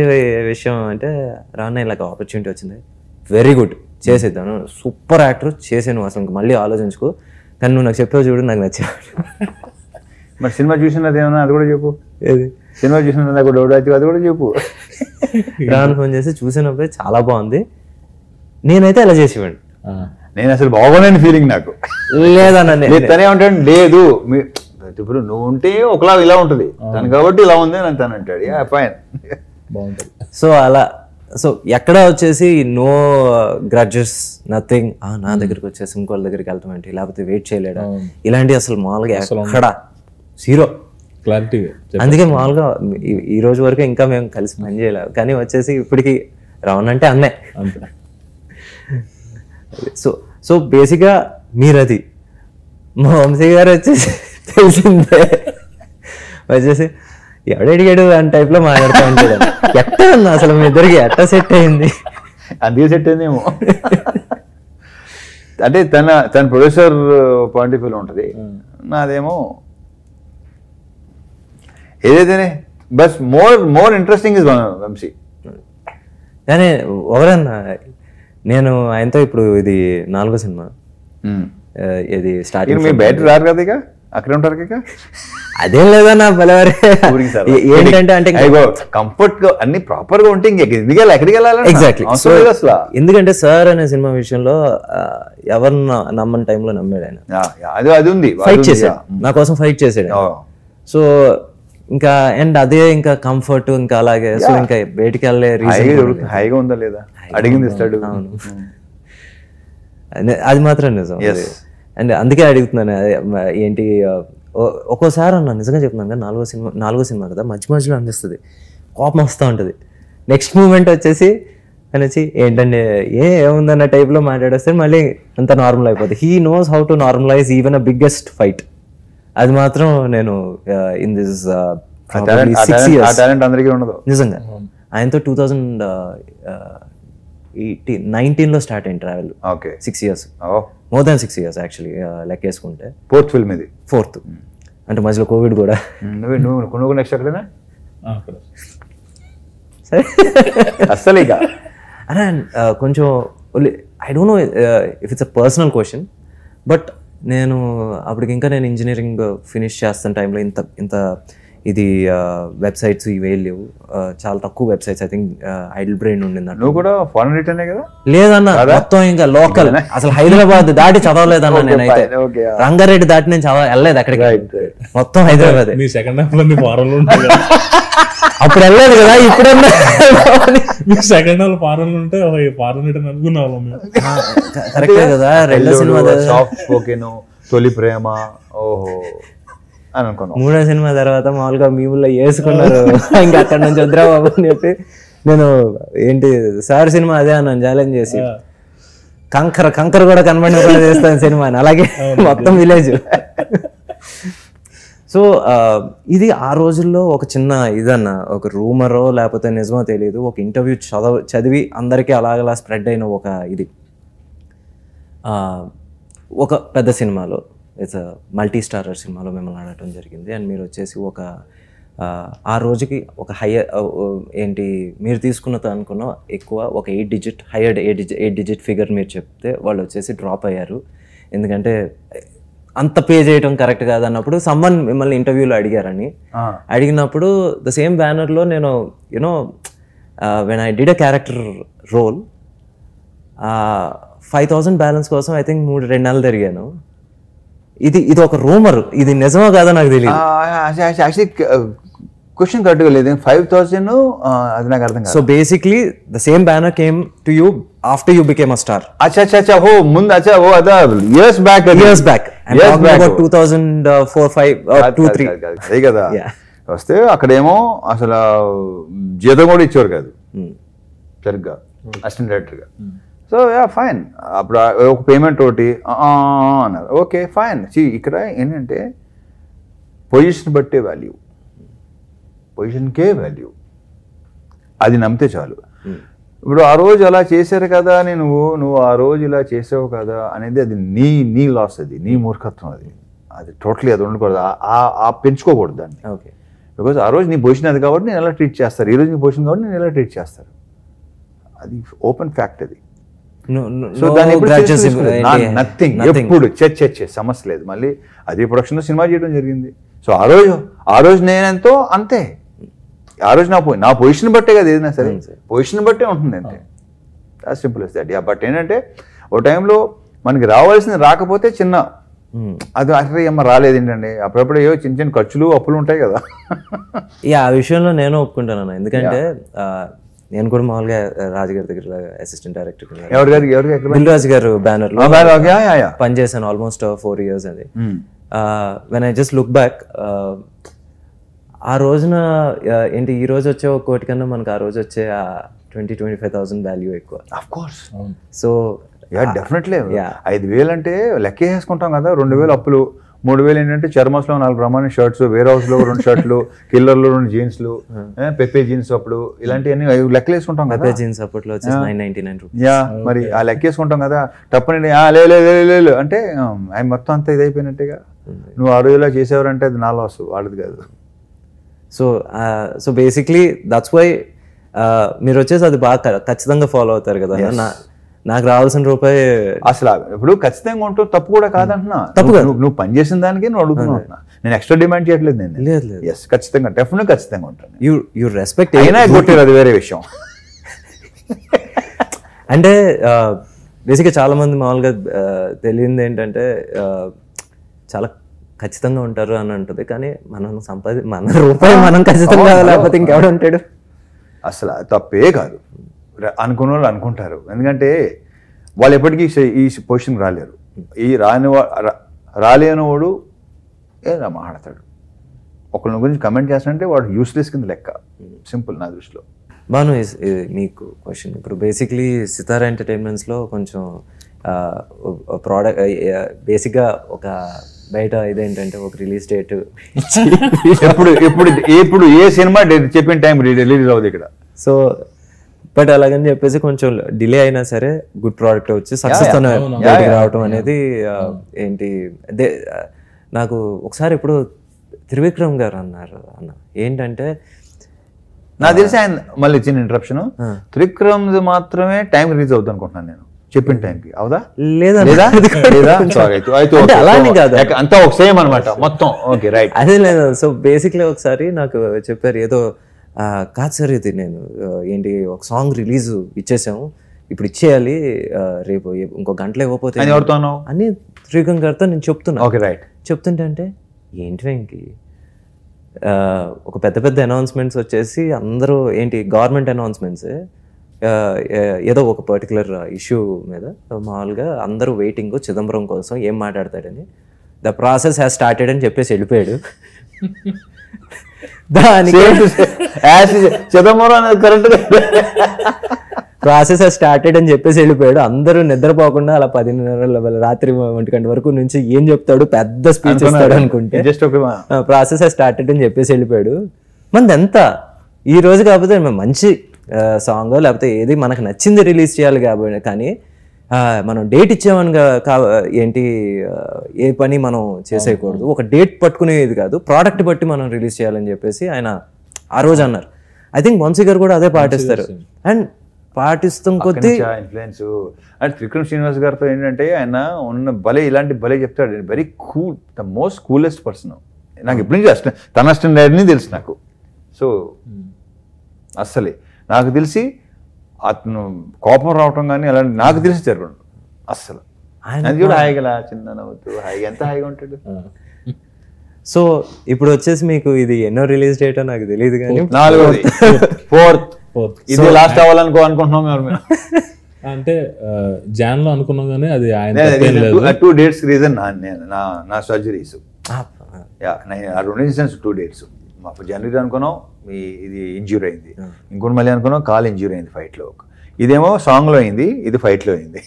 విషయం అంటే రమణ ఇలాగ ఆపర్చునిటీ వచ్చింది, వెరీ గుడ్ చేసేద్దాను, సూపర్ యాక్టర్ చేసాను, అసలు మళ్ళీ ఆలోచించుకో, కానీ నువ్వు నాకు చెప్పావు చూడు నాకు నచ్చావు. మరి సినిమా చూసినది ఏమన్నా అది కూడా చెప్పు. ఏది సినిమా చూసినది అది కూడా చెప్పు. రాను ఫోన్ చేసి చూసినప్పుడు చాలా బాగుంది, నేనైతే అలా చేసేవాడిని. నేను అసలు బాగోలేని ఫీలింగ్ నాకు లేదనే ఉంటాడు. లేదు ఇప్పుడు నువ్వు ఉంటే ఒకలా ఇలా ఉంటుంది తను కాబట్టి ఇలా ఉంది అని తను అంటాడు, ఫైన్ బాగుంటుంది. సో అలా సో ఎక్కడ వచ్చేసి నో గ్రడ్జెస్ నథింగ్, నా దగ్గరికి వచ్చేసి ఇంకోళ్ళ దగ్గరికి వెళ్తాం ఏంటి, లేకపోతే వెయిట్ చేయలేడా, ఇలాంటి అసలు మామూలుగా ఎక్కడ జీరో క్లారిటీ. అందుకే మామూలుగా ఈ రోజు వరకు ఇంకా మేము కలిసి పని చేయలేము, కానీ వచ్చేసి ఇప్పటికి రమణ అంటే అన్నే. సో బేసిక్గా మీరది మా వంశీ గారు వచ్చేసి తెలిసిందే వచ్చేసి ఎవడడిగాడు అని టైప్లో మాట్లాడుతూ ఉంటాడు. ఎట్ట అన్నా అసలు మీ ఇద్దరికి ఎట్ట సెట్ అయింది? అందుకే సెట్ అయిందేమో. అంటే తన ప్రొడ్యూసర్ పాయింట్ ఆఫ్ వ్యూలో ఉంటుంది, నాదేమో ఏదైతేనే but more interesting is Vamsi. కానీ ఎవరన్నా నేను ఆయనతో ఇప్పుడు ఇది 4వ సినిమా, ఇది స్టార్టింగ్ మీ బయట రారు కదా, ఇక అక్కడే ఉంటారు ఇక. అదేం లేదన్నా బలవారే ఏంటంటే అంటే కంఫర్ట్ గా అన్ని ప్రాపర్ గా ఉంటే ఎక్కడికి వెళ్ళాలి ఎగ్జాక్ట్లీ. ఎందుకంటే సార్ అనే సినిమా విషయంలో ఎవరు నమ్మని టైంలో నమ్మాడు ఆయన, అది ఉంది, ఫైట్ చేశాడు నా కోసం, ఫైట్ చేసాడు. సో ఇంకా అండ్ అదే ఇంకా కంఫర్ట్ ఇంకా అలాగే. సో ఇంకా బయటికి వెళ్ళే హైగా ఉందా లేదా అడిగింది ఇస్తాడు. అది మాత్రం నిజం. అండ్ అందుకే అడుగుతున్నాను ఏంటి ఒక్కోసారి అన్నా నిజంగా చెప్తున్నాను కదా, 4వ సినిమా కదా, మధ్యలో అనిపిస్తుంది, కోపం వస్తూ ఉంటుంది. నెక్స్ట్ మూమెంట్ వచ్చేసి అనేసి ఏంటంటే ఏముందన్న టైప్లో మాట్లాడేస్తే మళ్ళీ అంత నార్మల్ అయిపోతుంది. He knows how to normalise even a biggest fight. అది మాత్రం నేను ఇన్ దిస్ 6 years నిజంగా ఆయనతో 2019లో స్టార్ట్ అయింది travel. 6 years, more than 6 years actually లెక్కేసుకుంటే. 4th ఫిల్మ్ ఇది, 4th అంటే మధ్యలో కోవిడ్ కూడా. నువ్వు నెక్స్ట్ ఎక్కడైనా సరే అస్సలు ఇక అరే కొంచెం I don't know if it's a personal question, but నేను అప్పటికి ఇంకా నేను ఇంజనీరింగ్ ఫినిష్ చేస్తున్న టైంలో ఇంత ఇది వెబ్సైట్స్ ఇవే లేవు, చాలా తక్కువ websites. I think Idlebrain ఉండింది. నువ్వు కూడా ఫారెన్ రిటర్నే కదా? లేదన్నా, మొత్తం ఇంకా లోకల్, అసలు హైదరాబాద్ దాటి చదవలేదన్నా నేనైతే. రంగారెడ్డి దాటి నేను వెళ్ళలేదు అక్కడికి, మొత్తం హైదరాబాద్. అప్పుడు వెళ్ళలేదు కదా, ఇప్పుడన్నా సెకండ్ హాఫ్ ఫారెన్ ఉంటే ఫారెన్ రిటర్న్ అనుకున్నాము. కరెక్టే కదా. రెండో సినిమా తొలి ప్రేమ, ఓహో అని అనుకున్నాం. 3వ సినిమా తర్వాత మామూలుగా మీముల్లో వేసుకున్నారు, ఇంకా అక్కడ నుంచి వద్దురా బాబు అని చెప్పి నేను ఏంటి సార్ సినిమా అదే అన్నాను ఛాలెంజ్ చేసి, కంకర కూడా కనబడిన చేస్తాను సినిమాని, అలాగే మొత్తం విలేజ్. సో ఇది ఆ రోజుల్లో ఒక చిన్న ఇదన్న, ఒక రూమరో లేకపోతే నిజమో తెలియదు, ఒక ఇంటర్వ్యూ చదివి అందరికీ అలాగలా స్ప్రెడ్ అయిన ఒక ఇది. ఒక పెద్ద సినిమాలో, ఇట్స్ మల్టీ స్టారర్ సినిమాలో మిమ్మల్ని ఆడటం జరిగింది. అండ్ మీరు వచ్చేసి ఒక ఆ రోజుకి ఒక ఏంటి మీరు తీసుకున్న అనుకున్న ఎక్కువ ఒక 8 digit హైయర్ 8 digit ఫిగర్ మీరు చెప్తే వాళ్ళు వచ్చేసి డ్రాప్ అయ్యారు. ఎందుకంటే అంత పే చేయడం కరెక్ట్ కాదు అన్నప్పుడు సమ్మన్ మిమ్మల్ని ఇంటర్వ్యూలో అడిగారని. అడిగినప్పుడు ద సేమ్ బ్యానర్లో నేను you know when I did a character role 5,000 balance కోసం ఐ థింక్ 2 నెలలు తిరిగాను. ఇది ఒక రూమర్, ఇది నిజమో కాదో నాకు తెలియదు. యాక్చువల్లీ క్వశ్చన్ కరెక్ట్గా లేదు. 5,000 అది నాకు అర్థం కాదు. So basically the same banner came to you after you became a star. అచ్చా ఓ ముందు అదా ఇయర్స్ బ్యాక్ 2004-5 2-3 అదే కదా. వస్తే అక్కడేమో అసలు జీతం కూడా ఇచ్చేవారు కాదు సరిగ్గా అసిస్టెంట్ డైరెక్టర్గా. సో ఫైన్, అప్పుడు ఒక పేమెంట్ ఒకటి అన్నారు. Okay fine. ఇక్కడ ఏంటంటే పొజిషన్ బట్టే వాల్యూ, పొజిషన్కే వాల్యూ, అది నమ్మితే చాలు. ఇప్పుడు ఆ రోజు అలా చేశారు కదా అని నువ్వు ఆ రోజు ఇలా చేసావు కదా అనేది అది నీ లాస్, అది నీ మూర్ఖత్వం, అది టోటలీ అది ఉండకూడదు, పెంచుకోకూడదు దాన్ని. ఓకే, బికాజ్ ఆ రోజు నీ పొజిషన్ అది కాబట్టి నేను ఎలా ట్రీట్ చేస్తారు, ఈ రోజు నీ పొజిషన్ కాబట్టి నేను ఎలా ట్రీట్ చేస్తారు, అది ఓపెన్ ఫ్యాక్ట్ అది. సో దాన్ని నథింగ్, ఎప్పుడు సమస్య లేదు. మళ్ళీ అదే ప్రొడక్షన్లో సినిమా చేయడం జరిగింది. సో ఆ రోజు నేనెంతో అంతే, ఆ రోజు నా పొజిషన్ బట్టే కదా ఏదైనా సరే, పొజిషన్ బట్టే ఉంటుంది అంతే. As simple as that. But ఏంటంటే ఓ టైంలో మనకి రావాల్సింది రాకపోతే చిన్న అది అసలు ఏమో రాలేదు ఏంటండి, అప్పుడప్పుడు ఏవో చిన్న చిన్న ఖర్చులు అప్పులు ఉంటాయి కదా. ఆ విషయంలో నేను ఒప్పుకుంటాను. ఎందుకంటే నేను కూడా మామూలుగా రాజుగారి దగ్గర అసిస్టెంట్ డైరెక్టర్ దిల్ రాజు గారు బ్యానర్ లో పనిచేశాను ఆల్మోస్ట్ 4 years. అది when I just look back, ఆ రోజున ఏంటి ఈ రోజు వచ్చే 1 కోటి కన్నా మనకు ఆ రోజు వచ్చే 20,000-25,000 వాల్యూ ఎక్కువ. సో డెఫినెట్లీ 5,000 అంటే లెక్క వేసుకుంటాం కదా, 2,000 అప్పులు, 3,000 ఏంటంటే చర్మస్లో 4 బ్రహ్మాండ షర్ట్స్, వేర్ హౌస్ లో 2 షర్ట్లు, కిల్లర్లో 2 జీన్స్లు, పెప్పే జీన్స్ అప్పుడు ఇలాంటివన్నీ లెక్కలు వేసుకుంటాం కదా. జీన్స్ అప్పట్లో వచ్చేసి 999 రూపీస్. మరి ఆ లెక్క వేసుకుంటాం కదా. తప్పని లేదు అంటే ఆయన మొత్తం అంతా ఇదైపోయినట్టుగా. నువ్వు ఆ రోజులా చేసేవారంటే అది నా లాస్, వాడిది కాదు. సో బేసిక్లీ దట్స్ వై మీరు వచ్చేసి అది బాగా ఖచ్చితంగా ఫాలో అవుతారు కదా. నాకు రావాల్సిన రూపాయి అసలు ఇప్పుడు ఖచ్చితంగా ఉంటూ తప్పు కూడా కాదంటున్నా, నువ్వు పనిచేసిన దానికి నువ్వు అడుగుతున్నా, నేను ఎక్స్ట్రా డిమాండ్ చేయట్లేదు. నేను లేదు ఎస్ ఖచ్చితంగా డెఫినెట్గా ఖచ్చితంగా ఉంటాను. యూ రెస్పెక్ట్ అయినా కొట్టేది అది వేరే విషయం. అంటే బేసిక్గా చాలా మంది మామూలుగా తెలియంది ఏంటంటే చాలా ఖచ్చితంగా ఉంటారు అని అంటుంది, కానీ మన రూపాయి మనం ఖచ్చితంగా లేకపోతే ఇంకెవడు ఉంటాడు. అసలు తప్పే కాదు, అనుకున్న వాళ్ళు అనుకుంటారు. ఎందుకంటే వాళ్ళు ఎప్పటికీ ఈ పొజిషన్కి రాలేరు. ఈ రాలేనివాడు ఏదో మాట్లాడతాడు, ఒకళ్ళ గురించి కమెంట్ చేస్తానంటే వాడు యూస్లెస్ కింద లెక్క. సింపుల్ నా దృష్టిలో. బాను, మీకు క్వశ్చన్. ఇప్పుడు బేసిక్లీ సితారా ఎంటర్టైన్మెంట్స్లో కొంచెం ప్రోడక్ట్ బేసిక్గా ఒక బయట ఇదేంటంటే ఒక రిలీజ్ డేట్ ఎప్పుడు ఏ సినిమా చెప్పిన టైం రిలీజ్ అవుతుంది ఇక్కడ. సో బట్ అలాగని చెప్పేసి కొంచెం డిలే అయినా సరే గుడ్ ప్రోడక్ట్ వచ్చి సక్సెస్ తోనే బయటికి రావటం అనేది ఏంటి. నాకు ఒకసారి ఇప్పుడు త్రివిక్రమ్ గారు అన్నారు ఏంటంటే, నాకు తెలిసి ఆయన మళ్ళీ చిన్న ఇంటరప్షన్, త్రివిక్రమ్ మాత్రమే టైం రిలీజ్ అవుతుంది అనుకుంటున్నాను నేను చెప్పిన టైంకి. అవుదా లేదా అలానే కాదు, అంతా ఒక సేమ్ అనమాట మొత్తం. ఓకే రైట్, అదే లేదు. సో బేసిక్లీ ఒకసారి నాకు చెప్పారు ఏదో కాదు సార్ ఇది నేను ఏంటి ఒక సాంగ్ రిలీజ్ ఇచ్చేసాము, ఇప్పుడు ఇచ్చేయాలి, రేపు ఇంకో గంటలో ఇవ్వకపోతే అని త్రివిక్రమ్ గారితో నేను చెప్తున్నా. Okay right. చెప్తుంటే అంటే ఏంటి వెంకి ఒక పెద్ద అనౌన్స్మెంట్స్ వచ్చేసి అందరూ ఏంటి గవర్నమెంట్ అనౌన్స్మెంట్స్, ఏదో ఒక పర్టికులర్ ఇష్యూ మీద మామూలుగా అందరూ వెయిటింగ్ చిదంబరం కోసం ఏం మాట్లాడతాడని, ద ప్రాసెస్ హ్యాస్ స్టార్టెడ్ అని చెప్పేసి వెళ్ళిపోయాడు. దానికి చిదంబరం ప్రాసెస్ స్టార్టెడ్ అని చెప్పేసి వెళ్ళిపోయాడు. అందరూ నిద్రపోకుండా అలా 10:30 రాత్రి 1 గంట వరకు నుంచి ఏం చెప్తాడు, పెద్ద స్పీచ్ ఇస్తాడు అనుకుంటే ప్రాసెస్ స్టార్టెడ్ అని చెప్పేసి వెళ్ళిపోయాడు. మనది ఎంత ఈ రోజు కాకపోతే మంచి సాంగ్ లేకపోతే ఏది మనకు నచ్చింది రిలీజ్ చేయాలి కాబట్టి, కానీ మనం డేట్ ఇచ్చామని ఏంటి ఏ పని మనం చేసేయకూడదు, ఒక డేట్ పట్టుకునేది కాదు, ప్రోడక్ట్ బట్టి మనం రిలీజ్ చేయాలని చెప్పేసి ఆయన ఆ రోజు అన్నారు. ఐ థింక్ వంశీ గారు కూడా అదే పాటిస్తారు. అండ్ పాటిస్తాం కొద్దీ ఇన్ఫ్లుయెన్స్. అండ్ త్రివిక్రమ్ శ్రీనివాస్ గారితో ఏంటంటే ఆయన ఉన్న ఇలాంటి భలే చెప్తాడు. Very cool, the most coolest person. నాకు ఎప్పటి నుంచి తన స్టాండర్డ్ని తెలుసు నాకు. సో అస్సలే నాకు తెలిసి అతను కోపం రావటం కానీ అలాంటి నాకు తెలిసి జరగదు అస్సలు. అది కూడా హాయిగా చిన్న నవ్వుతూ హాయిగా ఎంత హాయిగా ఉంటాడు. సో ఇప్పుడు వచ్చేసి మీకు ఇది ఎన్నో రిలీజ్ డేటో నాకు తెలియదు కానీ 4th 4th ఇది లాస్ట్ అనుకుంటున్నాం మేము. అంటే జాన్ లో అనుకున్నాం కానీ అది ఆయన 2 dates రీజన్ నా సర్జరీస్. ఆ 2 incidents 2 dates. జనవరి అనుకున్నాం ఇది ఇంజ్యూర్ అయింది, ఇంకోటి మళ్ళీ అనుకున్నాం కాల్ ఇంజ్యూర్ అయింది ఫైట్లో. ఇదేమో సాంగ్లో అయింది, ఇది ఫైట్లో అయింది.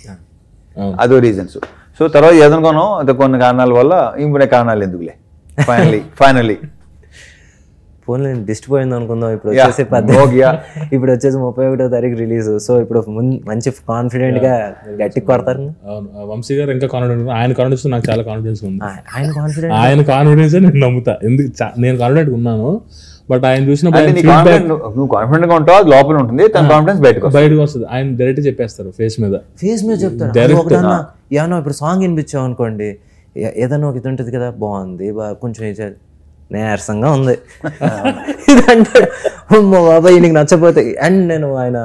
అదో రీజన్స్. సో తర్వాత ఏదనుకున్నాం అది కొన్ని కారణాల వల్ల ఇంకొన్ని కారణాలు ఎందుకులే ఫైనలీ ఫోన్ డిస్టర్బ్ అయింది అనుకుందాం. ఇప్పుడు వచ్చేసి ఇప్పుడు వచ్చేసి 31వ తారీఖు రిలీజ్. సో ఇప్పుడు మంచి కాన్ఫిడెంట్ గా గట్టికి కొడతారు. వంశీ గారు ఇంకా కాన్ఫిడెంట్, ఆయన కాన్ఫిడెన్స్ నాకు చాలా కాన్ఫిడెన్స్ ఉంది. ఆయన కాన్ఫిడెన్స్ నేను నమ్ముతా. ఎందుకు నేను కాన్ఫిడెంట్ ఉన్నాను, బట్ ఆయన చూసినప్పుడు నువ్వు కాన్ఫిడెంట్ గా ఉంటావు, అది లోపల ఉంటుంది, తన కాన్ఫిడెన్స్ బయటకు వస్తుంది. ఆయన డైరెక్ట్ చెప్పేస్తారు, ఫేస్ మీద చెప్తారు. ఏమన్నా ఇప్పుడు సాంగ్ వినిపించావు అనుకోండి, ఏదైనా ఒక ఇది ఉంటుంది కదా, బాగుంది కొంచెం నీరసంగా ఉంది ఇదంటే బాబాయ్ నీకు నచ్చపోతే. అండ్ నేను ఆయన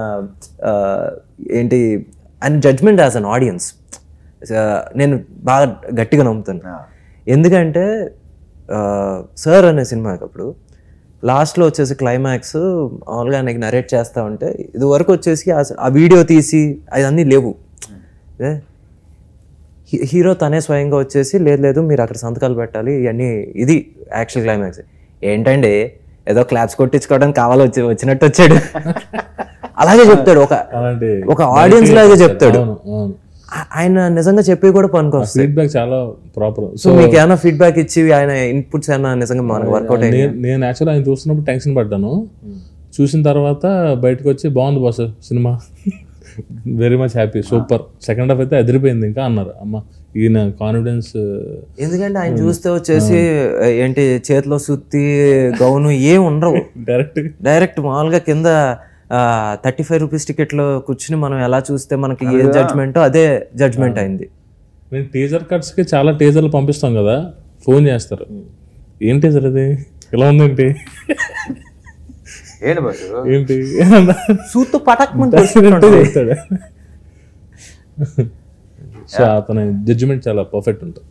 ఏంటి ఆయన జడ్జ్మెంట్ యాజ్ అన్ ఆడియన్స్ నేను బాగా గట్టిగా నమ్ముతాను. ఎందుకంటే సార్ అనే సినిమాకి అప్పుడు లాస్ట్లో వచ్చేసి క్లైమాక్స్ మామూలుగా ఆయనకి నరేట్ చేస్తా ఉంటే ఇది వరకు వచ్చేసి ఆ వీడియో తీసి అవన్నీ లేవు. హీరో తనే స్వయంగా వచ్చేసి లేదు మీరు అక్కడ సంతకాలు పెట్టాలి ఇవన్నీ, ఇది యాక్చువల్ క్లైమాక్స్. ఏంటండి ఏదో క్లాప్స్ కొట్టించుకోవడానికి వచ్చినట్టు వచ్చాడు, అలాగే చెప్తాడు, ఒక ఆడియన్స్ లాగా చెప్తాడు. ఆయన నిజంగా చెప్పి కూడా పనికొస్తుంది. ఫీడ్బ్యాక్ చాలా ప్రాపర్. సో మీకు ఏమైనా ఫీడ్బ్యాక్ ఇచ్చి ఆయన ఇన్పుట్స్ ఏమైనా నిజంగా మనకు వర్కౌట్ అయ్యి? నేను యాక్చువల్ ఆయన చూస్తున్నప్పుడు టెన్షన్ పడ్డాను. చూసిన తర్వాత బయటకు వచ్చి బాగుంది boss cinema, very much happy, super, second half అయితే అదిరిపోయింది ఇంకా అన్నారు. అమ్మ ఈయన కాన్ఫిడెన్స్. ఎందుకంటే ఆయన చూస్తే వచ్చేసి ఏంటి చేతిలో సుత్తి గౌను ఏం ఉండవు, డైరెక్ట్ మామూలుగా కింద 35 రూపీస్ టికెట్లో కూర్చుని మనం ఎలా చూస్తే మనకి ఏ జడ్జ్మెంట్ అదే జడ్జ్మెంట్ అయింది. మేము టీజర్ కట్స్కి చాలా టీజర్లు పంపిస్తాం కదా, ఫోన్ చేస్తారు, ఏం టీజర్ అది ఇలా ఉందేంటి ఏంటి సూత్తు పటక్మని చేస్తాడు. సో అతని జడ్జిమెంట్ చాలా పర్ఫెక్ట్ ఉంటుంది.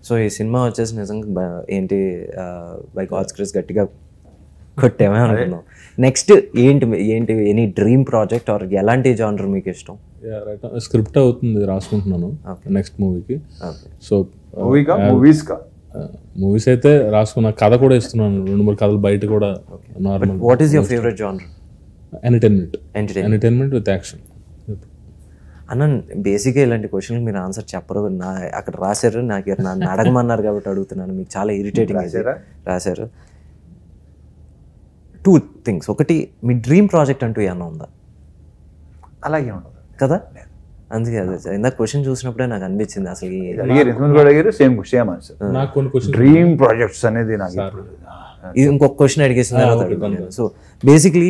సో ఈ సినిమా వచ్చేసి నిజంగా ఏంటి బై గాడ్స్ గ్రేస్ గట్టిగా కొట్టేమే అనుకున్నాం. నెక్స్ట్ ఏంటి ఎనీ డ్రీమ్ ప్రాజెక్ట్ ఆర్ ఎలాంటి జానర్ మీకు ఇష్టం? స్క్రిప్ట్ అవుతుంది, రాసుకుంటున్నాను నెక్స్ట్ మూవీకి. సో మూవీస్ అయితే రాసుకున్నా, కథ కూడా ఇస్తున్నాను, 2-3 కథలు బయట కూడా. Normal. What is your favourite genre? Entertainment with action. అన్న బేసిక్గా ఇలాంటి క్వశ్చన్లు మీరు ఆన్సర్ చెప్పరు, అక్కడ రాశారు, నన్ను అడగమన్నారు కాబట్టి అడుగుతున్నాను. మీకు చాలా ఇరిటేటింగ్ రాశారు. 2 things. ఒకటి, మీ డ్రీమ్ ప్రాజెక్ట్ అంటూ ఏమన్నా ఉందా? అలాగే ఉండదు కదా, అందుకే అదే ఇందాక క్వశ్చన్ చూసినప్పుడే నాకు అనిపించింది అసలు డ్రీమ్ ప్రాజెక్ట్స్ అనేది. ఇది ఇంకొక క్వశ్చన్ అడిగేసిన తర్వాత సో బేసిక్లీ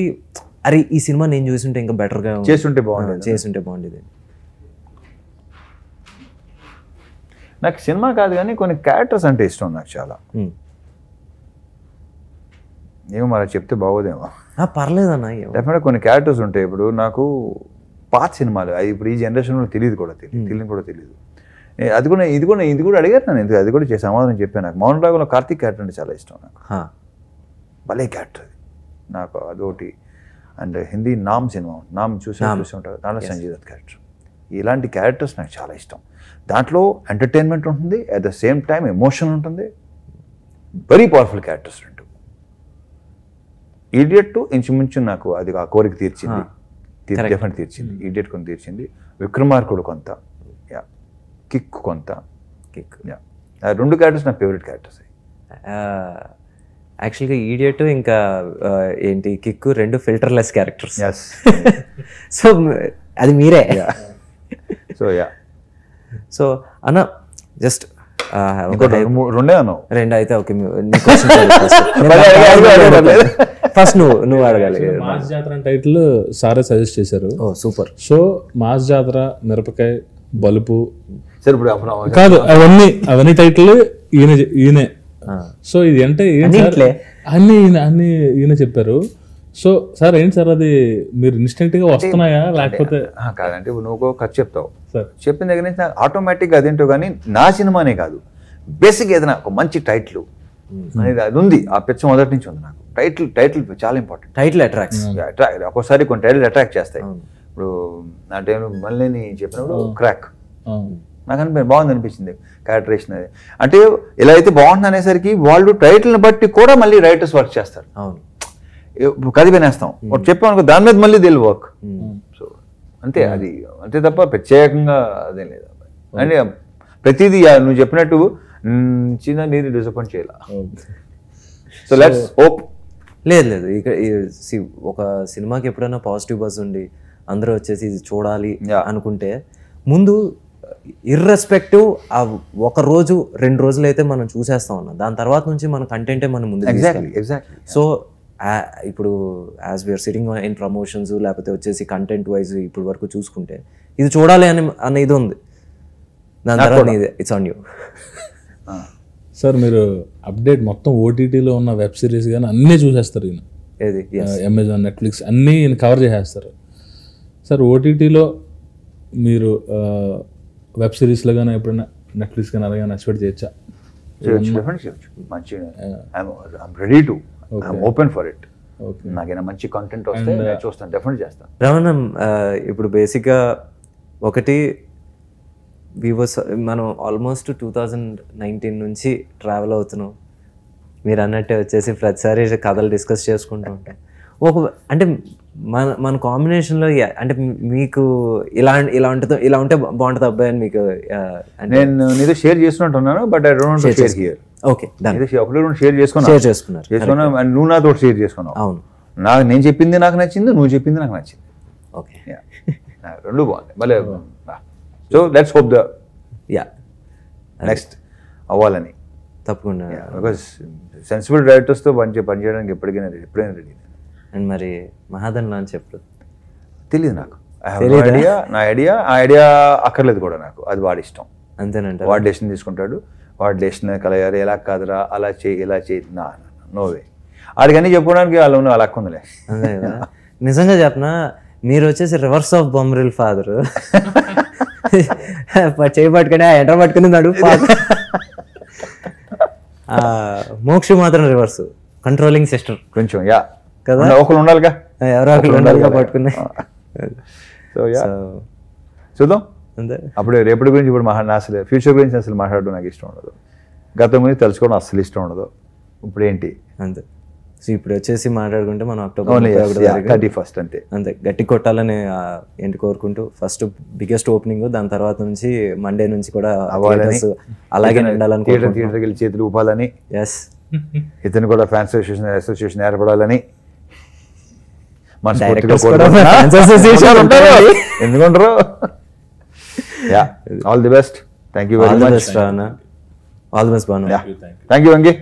అరే ఈ సినిమా నేను చూసుంటే ఇంకా బెటర్గా చేస్తుంటే బాగుండేది. నాకు సినిమా కాదు కానీ కొన్ని క్యారెక్టర్స్ అంటే ఇష్టం నాకు చాలా. ఏమో మరి చెప్తే బాగోదేమో. పర్లేదన్న, డెఫినెట్గా కొన్ని క్యారెక్టర్స్ ఉంటాయి. ఇప్పుడు నాకు పాత సినిమాలు అది ఇప్పుడు ఈ జనరేషన్లో తెలియదు కూడా తెలియదు. ఇది కూడా అడిగారు నన్ను, ఎందుకు అది కూడా చేసి సమాధానం చెప్పాను. నాకు మౌన రాగంలో కార్తీక్ క్యారెక్టర్ అంటే చాలా ఇష్టం నాకు. భలే క్యారెక్టర్ అది నాకు, అదొకటి. అండ్ హిందీ నామ్ సినిమా, నామ్ చూసి ఉంటారు, దాంట్లో సంజయ్ దత్ క్యారెక్టర్. ఇలాంటి క్యారెక్టర్స్ నాకు చాలా ఇష్టం. దాంట్లో ఎంటర్టైన్మెంట్ ఉంటుంది, at the same time emotion ఉంటుంది. వెరీ పవర్ఫుల్ క్యారెక్టర్స్ రెండు. ఈడియట్ ఇంచుమించు నాకు అది ఆ కోరిక తీర్చింది. ఈడియట్ కొంత తీర్చింది. విక్రమార్కుడు కొంత, కిక్ కొంత. ఆ 2 క్యారెక్టర్స్ నా ఫేవరెట్ క్యారెక్టర్స్. యాక్చువల్గా ఈడియట్ ఇంకా ఏంటి కిక్ 2 ఫిల్టర్లెస్ క్యారెక్టర్స్. సో అది మీరే. సో సో అన్న జస్ట్ రెండే అన్నావు. రెండు అయితే ఓకే. ఫస్ట్ నువ్వు అడగాలి. మాస్ జాతర టైటిల్ సారే సజెస్ట్ చేశారు. ఓ సూపర్. సో మాస్ జాతర, మిరపకాయ, బలుపు, సరే ఇప్పుడు కాదు అవన్నీ టైటిల్ ఈయనే. సో ఇది అంటే అన్ని ఈయన చెప్పారు. సో సార్ ఏంటి సార్ అది మీరు ఇన్స్టెంట్ గా వస్తున్నాయా లేకపోతే? కాదంటే నువ్వు ఖర్చు చెప్తావు, చెప్పిన దగ్గర నుంచి ఆటోమేటిక్గా అదేంటో. కానీ నా సినిమానే కాదు, బేసిక్ ఏదైనా ఒక మంచి టైటిల్ అనేది అది ఉంది. ఆ పిచ్చ మొదటి నుంచి ఉంది నాకు. టైటిల్ చాలా ఇంపార్టెంట్. Title attracts. ఒక్కోసారి కొన్ని టైటిల్ అట్రాక్ట్ చేస్తాయి. ఇప్పుడు నా టైంలో మళ్ళీ చెప్పినప్పుడు క్రాక్ నాకు బాగుంది అనిపించింది. క్యారెక్టరేషన్ అది అంటే ఎలా అయితే బాగుంటుంది అనేసరికి వాళ్ళు టైటిల్ని బట్టి కూడా మళ్ళీ రైటర్స్ వర్క్ చేస్తారు. అవును, కథ వినేస్తాం చెప్పాం అనుకో, దాని మీద మళ్ళీ దిల్ వర్క్. సో అంతే, అది అంతే తప్ప ప్రత్యేకంగా అదేం లేదు. అంటే ప్రతిదీ నువ్వు చెప్పినట్టు చిన్న నీరు డిసప్పాయింట్ చేయాల. So let's hope. లేదు ఇక్కడ ఒక సినిమాకి ఎప్పుడైనా పాజిటివ్ బజ్ ఉండి అందరూ వచ్చేసి ఇది చూడాలి అనుకుంటే ముందు ఇర్రెస్పెక్టివ్ ఆ ఒక రోజు 2 రోజులు అయితే మనం చూసేస్తాం అన్న, దాని తర్వాత నుంచి మన కంటెంటే మనం ముందు. సో ఇప్పుడు as we're sitting in promotions లేకపోతే వచ్చేసి కంటెంట్ వైజ్ ఇప్పుడు వరకు చూసుకుంటే ఇది చూడాలి అనే ఇది ఉంది. దాని తర్వాత ఇట్స్ ఆన్ యూ. సార్ మీరు అప్డేట్ మొత్తం ఓటీటీలో ఉన్న వెబ్ సిరీస్ కానీ అన్నీ చూసేస్తారు ఈయన. ఏది అమెజాన్, నెట్ఫ్లిక్స్ అన్నీ ఈయన కవర్ చేసేస్తారు. సార్ ఓటీటీలో మీరు వెబ్ సిరీస్లో కానీ ఎప్పుడైనా నెట్ఫ్లిక్స్ కానీ అలాగే ఎక్స్పెక్ట్ చేయొచ్చా? Ready to open for it. నాకైనా మంచి కంటెంట్ వస్తే చూస్తాను, డెఫినెట్ చేస్తాను. రమణ, ఇప్పుడు బేసిక్గా ఒకటి మనం ఆల్మోస్ట్ 2019 నుంచి ట్రావెల్ అవుతున్నాం. మీరు అన్నట్టే వచ్చేసి ప్రతిసారి కథలు డిస్కస్ చేసుకుంటూ ఉంటాం. అంటే మన కాంబినేషన్లో అంటే మీకు ఇలా ఉంటే బాగుంటుంది అబ్బాయి అని మీకు నేను నీతో షేర్ చేస్తున్నట్టున్నాను, but I don't want to share here. Okay, ఒకటి షేర్ చేసుకున్నాను, నువ్వు నాతో షేర్ చేసుకున్నావు. అవును, నేను చెప్పింది నాకు నచ్చింది, నువ్వు చెప్పింది నాకు నచ్చింది. ఓకే, రెండు బాగుంది. మళ్ళీ so let's hope the next అవ్వాలని. తప్పకుండా, బికాస్ సెన్సిబుల్ డైరెక్టర్స్తో పనిచేయడానికి ఎప్పుడైనా రెడీ. అండ్ మరి మహాదన్ లాంచ్ ఎప్పుడు తెలియదు నాకు. నా ఐడియా అక్కర్లేదు కూడా నాకు, అది వాడి ఇష్టం. అంతేనంట, వాడు డెసిషన్ తీసుకుంటాడు. వాడు డెసిషన్ కలగారు, ఎలా కాదురా అలా చేయి ఇలా చేయి, నోవే ఆడికన్నీ చెప్పుకోవడానికి వాళ్ళు ఉన్న వాళ్ళ ఉందిలే. అంతే కదా. నిజంగా చెప్పనా, మీరు వచ్చేసి రివర్స్ ఆఫ్ బొమ్మరిల్ ఫాదర్. చేయి పట్టుకుని ఎంటర్ పట్టుకుని నడుపు. మోక్షి మాత్రం రివర్స్, కంట్రోలింగ్ సిస్టర్ కొంచెం కదా, ఒకరు ఉండాలిగా, ఎవరో ఒకరు ఉండాలిగా పట్టుకుని. సో చూద్దాం అంతే. అప్పుడు రేపటి గురించి ఇప్పుడు అసలు ఫ్యూచర్ గురించి అసలు మాట్లాడడం నాకు ఇష్టం ఉండదు, గతం గురించి తెలుసుకోవడం అసలు ఇష్టం ఉండదు. ఇప్పుడు ఏంటి అంతే. సో ఇప్పుడు వచ్చేసి మాట్లాడుకుంటే మనం October 31 అంతే అంతే గట్టి కొట్టాలని ఏంటి కోరుకుంటూ ఫస్ట్ బిగ్గెస్ట్ ఓపెనింగ్, దాని తర్వాత నుంచి మండే నుంచి కూడా అలాగే నిండాలని, థియేటర్కి వెళ్ళి చేతులు ఊపాలని, ఎస్ ఇతను కూడా ఫ్యాన్స్ అసోసియేషన్ ఏర్పడాలని ఎందుకుంటారు. All the best. Thank you very much. All the best Bhanu. Thank you Venky.